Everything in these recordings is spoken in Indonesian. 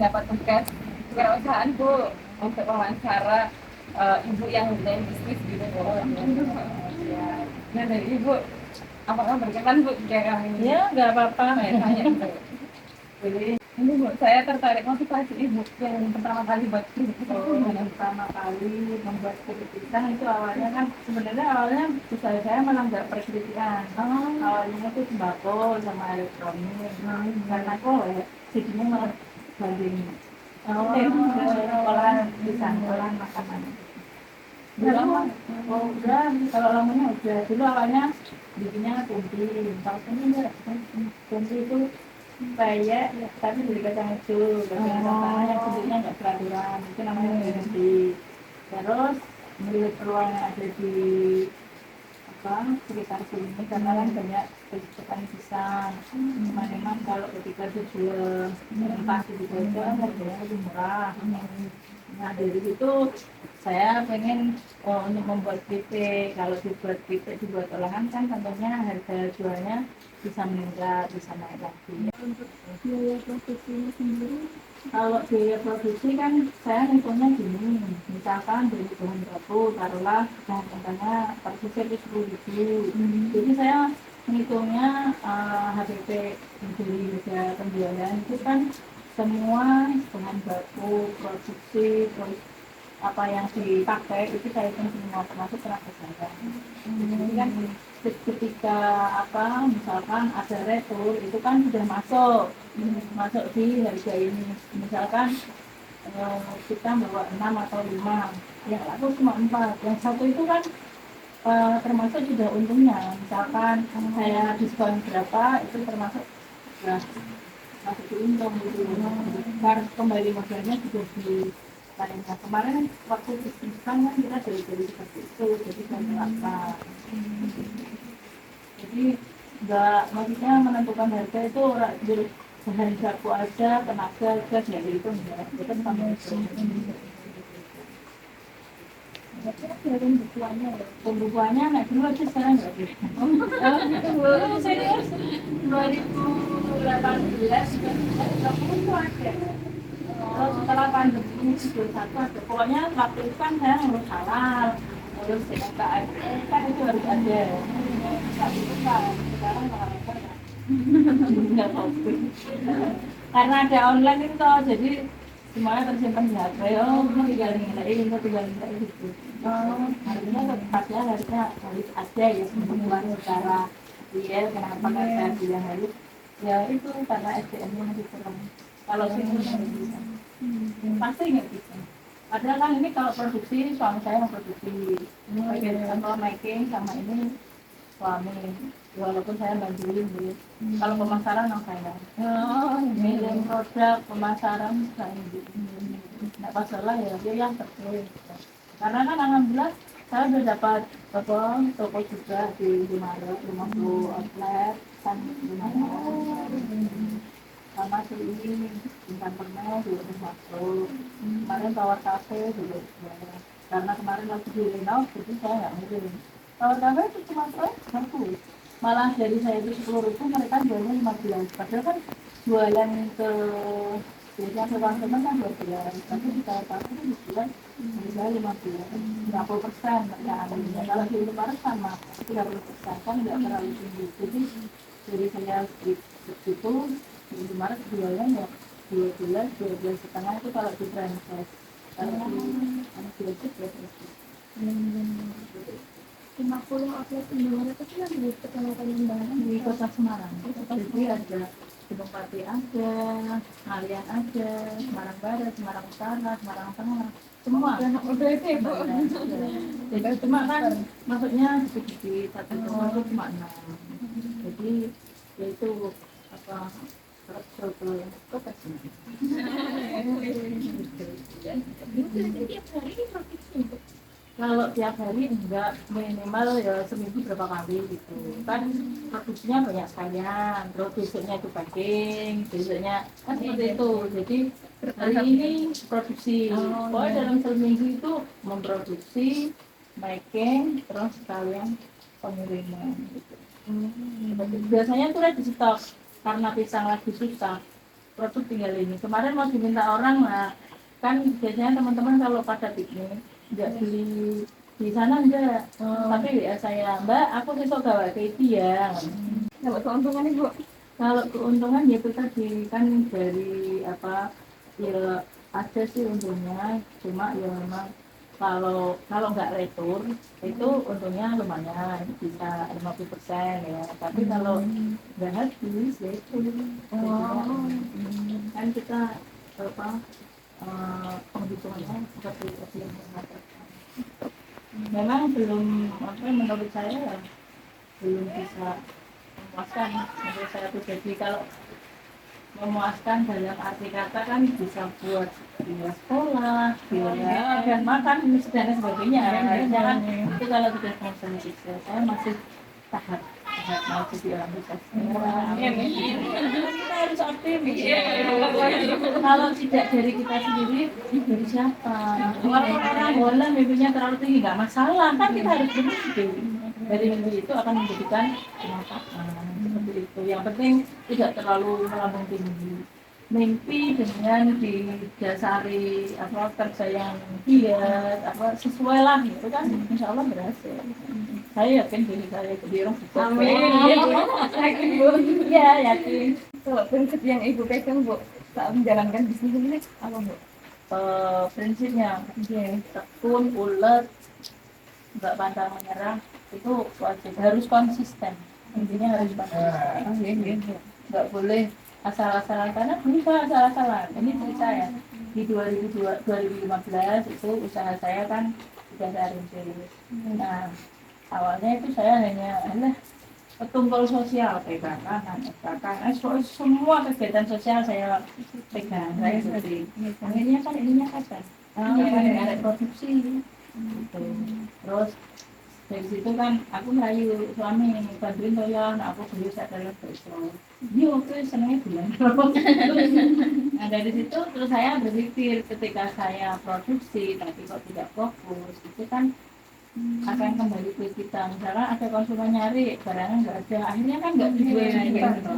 dapat tugas kewirausahaan Bu untuk wawancara ibu yang menjalani bisnis gitu Bu. Nah dari ibu apakah berkenan Bu jika kami Ya nggak apa-apa. tanya Bu? Jadi ini Bu, saya tertarik motivasi ibu yang pertama kali buat bisnis. Yang pertama kali membuat keputusan itu awalnya kan sebenarnya usaha saya malah nggak perkritikan. Awalnya itu sembako sama elektronik. Karena kok ya jadinya malah banding ke olahan pisang, olahan makanan. Udah, udah kalau lamanya udah dulu awalnya bikinnya kumpi, kalau kumpi itu kayak tapi dari kacang hijau, kacang tanah yang bentuknya nggak beraturan, itu namanya kumpi. Terus melihat peluang yang ada di sekitar sini karena kan banyak petani pisang. Memang kalau ketika dijual mentah di Bogor harganya lebih murah. Nah dari situ saya pengen untuk membuat keripik. Kalau dibuat keripik dibuat olahan kan tentunya harga jualnya bisa meningkat, bisa naik lagi. Untuk biaya produksinya sendiri, kalau biaya produksi kan saya ngitungnya gini, misalkan dari bahan baku taruhlah bahan mentahnya per sisir itu 10.000. Jadi saya menghitungnya HPP dari harga penjualan itu kan semua bahan baku produksi terus apa yang dipakai itu saya hitung semua termasuk tenaga saya. Jadi kan ketika misalkan ada retur itu kan sudah masuk di harga ini. Misalkan kita bawa 6 atau 5, yang laku cuma 4, yang satu itu kan termasuk sudah untungnya. Misalkan saya diskon berapa itu termasuk sudah masuk diuntung gitu. Harus kembali modalnya juga di lainnya. Kemarin waktu bisnis kan kita dari seperti itu, jadi saya terapkan. Jadi nggak, maksudnya menentukan harga itu bahan baku aja, tenaga gas ya itu enggak, itu sama itu. Pembukuannya nggak dulu aja sekarang nggak ada. Dulu serius 2018 itu ada. Terus setelah pandemi ini 21 ada. Pokoknya waktu itu kan saya ngurus halal, ngurus SKM kan itu harus ada. Saat itu kan sekarang nggak tahu. Karena ada online itu toh, jadi semuanya tersimpan di HP. Tinggal nilai gitu. Artinya harusnya harus ada ya pembukuan secara real. Kenapa kata dia harus? Ya itu karena SDM-nya masih kurang. Kalau sini nggak bisa, pasti nggak bisa. Padahal kan ini kalau produksi suami saya yang produksi, making sama ini suami. Walaupun saya bantuin gitu. Kalau pemasaran yang saya, milih produk pemasaran saya gitu. Nggak masalah ya, dia yang tertulis. Karena kan alhamdulillah saya udah dapat toko juga di Maret, 50 outlet kan di Maret. Sama si ini bintang permen juga udah masuk. Kemarin Tawar Cafe juga udah. Karena kemarin lagi di renov, jadi saya nggak ngirim. Tawar Cafe itu cuma satu. Malah dari saya itu 10.000, mereka jualnya 15. Padahal kan jualan ke biasanya ke teman kan 12. Tapi di Tawar Cafe itu dijual bisa 15, 50%. Kalau di Maret sama 30%, kan nggak terlalu tinggi. Jadi dari saya itu di Maret jualnya ya 12 setengah itu kalau di franchise. Kalau di anak biasa ya 50 outlet Indomaret itu kan di Kecamatan Lembaran di Kota Semarang. Jadi ada Gunung Pati ada, Ngalian ada, Semarang Barat, Semarang Utara, Semarang Tengah, semua. udah itu ya Bu. Jadi cuma kan maksudnya sedikit satu rumah itu cuma 6. Jadi ya itu kota Semarang. Tiap hari produksi Bu. Kalau tiap hari enggak, minimal ya seminggu berapa kali gitu. Kan produksinya banyak sekalian, terus besoknya itu packing, besoknya kan seperti itu. Jadi hari ini produksi, pokoknya dalam seminggu itu memproduksi, making, terus sekalian pengiriman gitu. Biasanya itu di stok, karena pisang lagi susah. produk tinggal ini. Kemarin mau diminta orang, nah kan biasanya teman-teman kalau pada piknik nggak beli di sana enggak, tapi ya saya Mbak aku besok gawe keiti ya. Dapat keuntungan ibu. Kalau keuntungan ya itu tadi kan dari apa ya ada sih untungnya, cuma ya memang kalau nggak retur itu untungnya lumayan bisa 50% ya, tapi kalau nggak habis ya itu kan kita apa penghitungannya seperti yang mengatakan memang belum apa menurut saya ya belum bisa memuaskan menurut saya pribadi. Kalau memuaskan dalam arti kata kan bisa buat biaya sekolah, biaya dan makan dan sebagainya. Harusnya kan itu kalau sudah selesai sukses. Saya masih tahap mau jadi orang sukses. Kita harus optimis. Kalau tidak dari kita sendiri, dari siapa? Orang bola mimpinya terlalu tinggi nggak masalah, kan kita harus bermimpi. Dari mimpi itu akan menjadikan kenyataan seperti itu. Yang penting tidak terlalu melambung tinggi. Mimpi dengan didasari apa kerja yang giat, apa sesuai lah itu kan, insya Allah berhasil. Saya yakin diri saya jadi orang sukses. Yakin bu. Iya yakin. Kalau prinsip yang ibu pegang bu saat menjalankan bisnis ini apa bu? Prinsipnya tekun, ulet, nggak pantang menyerah, itu wajib, harus konsisten. Intinya harus konsisten. Nggak boleh asal-asalan, karena bisa asal-asalan. Ini cerita ya, di 2015 itu usaha saya kan sudah saya rintis. Nah awalnya itu saya hanya petumpul sosial, pegangan, semua kegiatan sosial saya pegang, saya ikuti. Akhirnya kan ininya kapan? Ada produksi gitu. Terus dari situ kan aku merayu suami bantuin toh ya, aku beli satelit besok. Dia waktu senangnya bulan. Nah dari situ terus saya berpikir ketika saya produksi tapi kok tidak fokus, itu kan akan kembali ke kita. Misalkan ada konsumen nyari barangnya nggak ada, akhirnya kan nggak dijual gitu.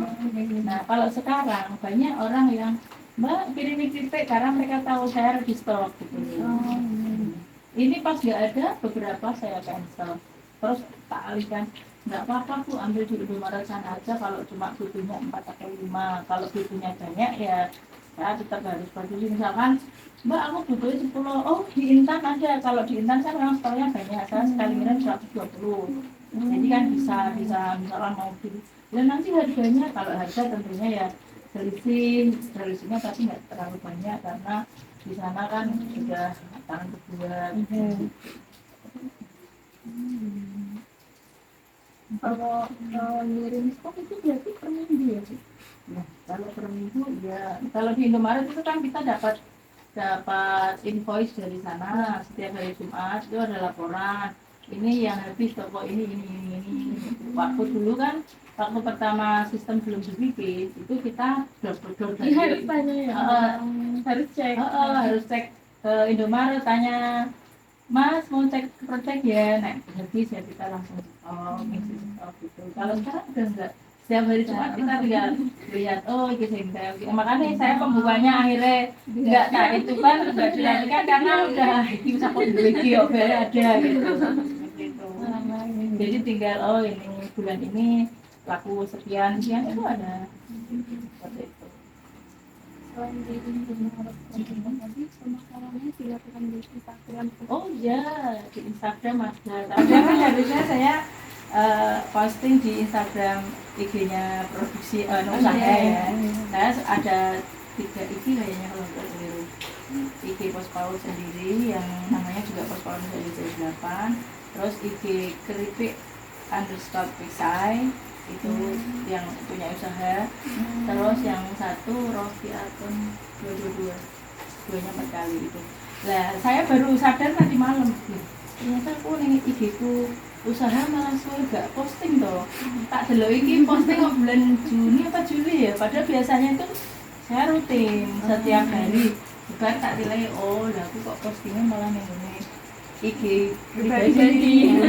Nah kalau sekarang banyak orang yang Mbak kirim keripik karena mereka tahu saya di stok gitu. Ini pas nggak ada, beberapa saya cancel. Terus tak alihkan, nggak apa-apa Bu, ambil di Indomaret sana aja kalau cuma butuhnya 4 atau 5. Kalau butuhnya banyak ya saya tetap harus produksi. Misalkan Mbak aku butuhnya 10, oh di Intan ada. Kalau di Intan saya memang stoknya banyak, saya sekali ngirim 120. Jadi kan bisa misalkan mau beli. Dan nanti harganya, kalau harga tentunya ya selisihnya tapi nggak terlalu banyak karena di sana kan sudah tangan kedua. Kalau ngirim stok itu berarti per minggu ya sih? Nah, kalau per minggu ya, kalau di Indomaret itu kan kita dapat invoice dari sana setiap hari Jumat itu ada laporan. Ini yang habis toko ini. Waktu dulu kan, waktu pertama sistem belum dibikin itu kita door Harus tanya ya. Harus cek. Harus cek ke Indomaret, tanya Mas mau cek project ya, nah habis ya kita langsung ngisi stok gitu. Kalau sekarang udah enggak, setiap hari Jumat kita tinggal lihat oh gitu sehingga makanya saya pembukanya akhirnya enggak itu kan enggak dilakukan karena udah bisa kondisi ada gitu. Jadi tinggal ini bulan ini laku sekian itu ada seperti itu. Selain di Indomaret tadi, pemasarannya dilakukan di Instagram. Oh iya, di Instagram ada. Tapi kan harusnya saya posting di Instagram IG-nya produksi usaha ya. Saya ada 3 IG kayaknya kalau nggak keliru. IG Pospaul sendiri yang namanya juga Pospaul dari 8. Terus IG keripik _pisai itu yang punya usaha. Terus yang satu Rofi Aton 222 2-nya 4 kali itu. Nah saya baru sadar tadi malam ternyata aku nih IG ku usaha malah suwe gak posting toh. Tak delok iki posting kok bulan Juni apa Juli ya, padahal biasanya itu saya rutin setiap hari. Bukan tak nilai oh lah aku kok postingnya malah nih IG pribadi.